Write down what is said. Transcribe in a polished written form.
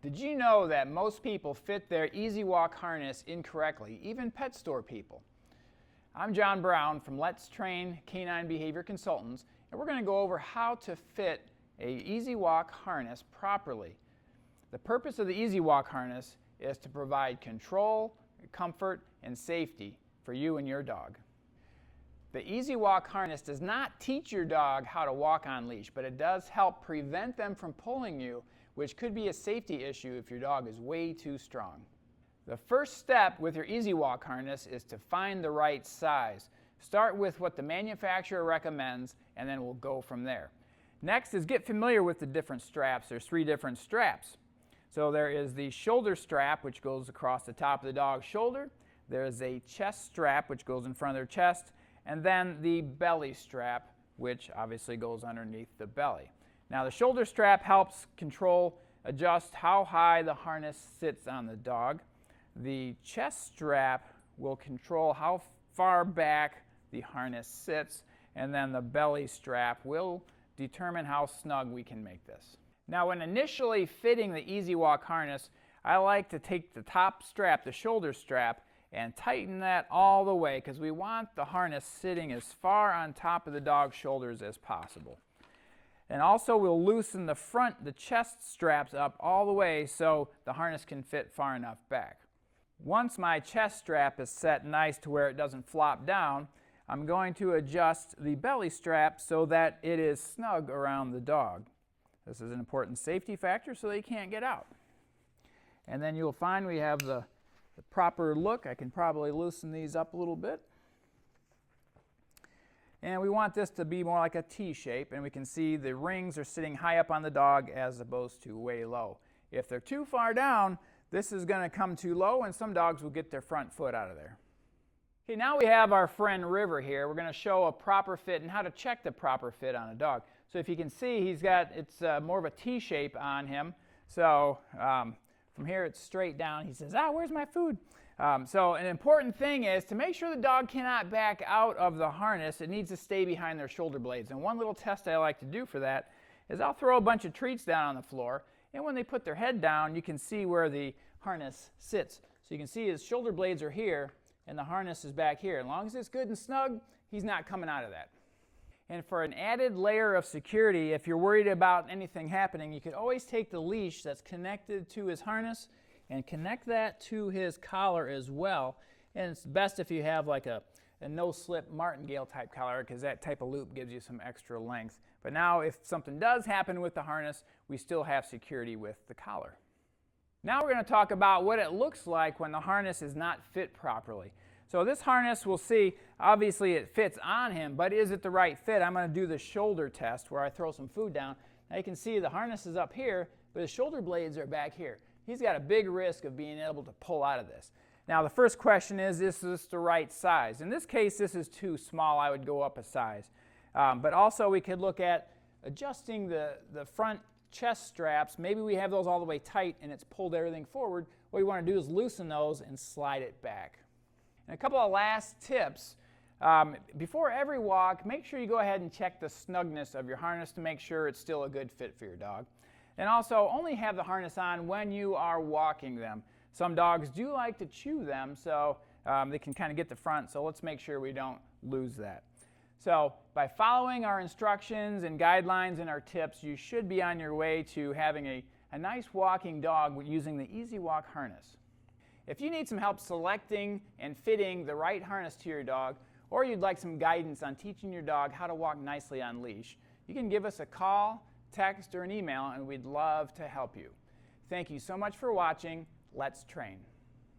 Did you know that most people fit their Easy Walk harness incorrectly, even pet store people? I'm John Brown from Let's Train Canine Behavior Consultants, and we're going to go over how to fit a Easy Walk harness properly. The purpose of the Easy Walk harness is to provide control, comfort, and safety for you and your dog. The Easy Walk harness does not teach your dog how to walk on leash, but it does help prevent them from pulling you, which could be a safety issue if your dog is way too strong. The first step with your Easy Walk harness is to find the right size. Start with what the manufacturer recommends, and then we'll go from there. Next is get familiar with the different straps. There's 3 different straps. So there is the shoulder strap, which goes across the top of the dog's shoulder. There is a chest strap, which goes in front of their chest. And then the belly strap, which obviously goes underneath the belly. Now the shoulder strap helps adjust how high the harness sits on the dog. The chest strap will control how far back the harness sits, and then the belly strap will determine how snug we can make this. Now when initially fitting the Easy Walk harness, I like to take the top strap, the shoulder strap, and tighten that all the way because we want the harness sitting as far on top of the dog's shoulders as possible. And also we'll loosen the chest straps up all the way so the harness can fit far enough back. Once my chest strap is set nice to where it doesn't flop down, I'm going to adjust the belly strap so that it is snug around the dog. This is an important safety factor so they can't get out. And then you'll find we have the proper look. I can probably loosen these up a little bit. And we want this to be more like a T shape, and we can see the rings are sitting high up on the dog as opposed to way low. If they're too far down, this is going to come too low, and some dogs will get their front foot out of there. Okay, now we have our friend River here. We're going to show a proper fit and how to check the proper fit on a dog. So if you can see, it's more of a T shape on him. So from here it's straight down. He says, where's my food? So an important thing is to make sure the dog cannot back out of the harness. It needs to stay behind their shoulder blades. And one little test I like to do for that is I'll throw a bunch of treats down on the floor, and when they put their head down, you can see where the harness sits. So you can see his shoulder blades are here, and the harness is back here. As long as it's good and snug, he's not coming out of that. And for an added layer of security, if you're worried about anything happening, you could always take the leash that's connected to his harness and connect that to his collar as well. And it's best if you have like a no-slip martingale type collar, because that type of loop gives you some extra length. But now if something does happen with the harness, we still have security with the collar. Now we're going to talk about what it looks like when the harness is not fit properly. So this harness, we'll see, obviously it fits on him, but is it the right fit? I'm going to do the shoulder test where I throw some food down. Now you can see the harness is up here, but his shoulder blades are back here. He's got a big risk of being able to pull out of this. Now the first question is this the right size? In this case, this is too small. I would go up a size. But also we could look at adjusting the front chest straps. Maybe we have those all the way tight and it's pulled everything forward. What we want to do is loosen those and slide it back. And a couple of last tips. Before every walk, make sure you go ahead and check the snugness of your harness to make sure it's still a good fit for your dog. And also, only have the harness on when you are walking them. Some dogs do like to chew them, so they can kind of get the front, so let's make sure we don't lose that. So by following our instructions and guidelines and our tips, you should be on your way to having a nice walking dog using the Easy Walk harness. If you need some help selecting and fitting the right harness to your dog, or you'd like some guidance on teaching your dog how to walk nicely on leash, you can give us a call, text, or an email, and we'd love to help you. Thank you so much for watching. Let's Train.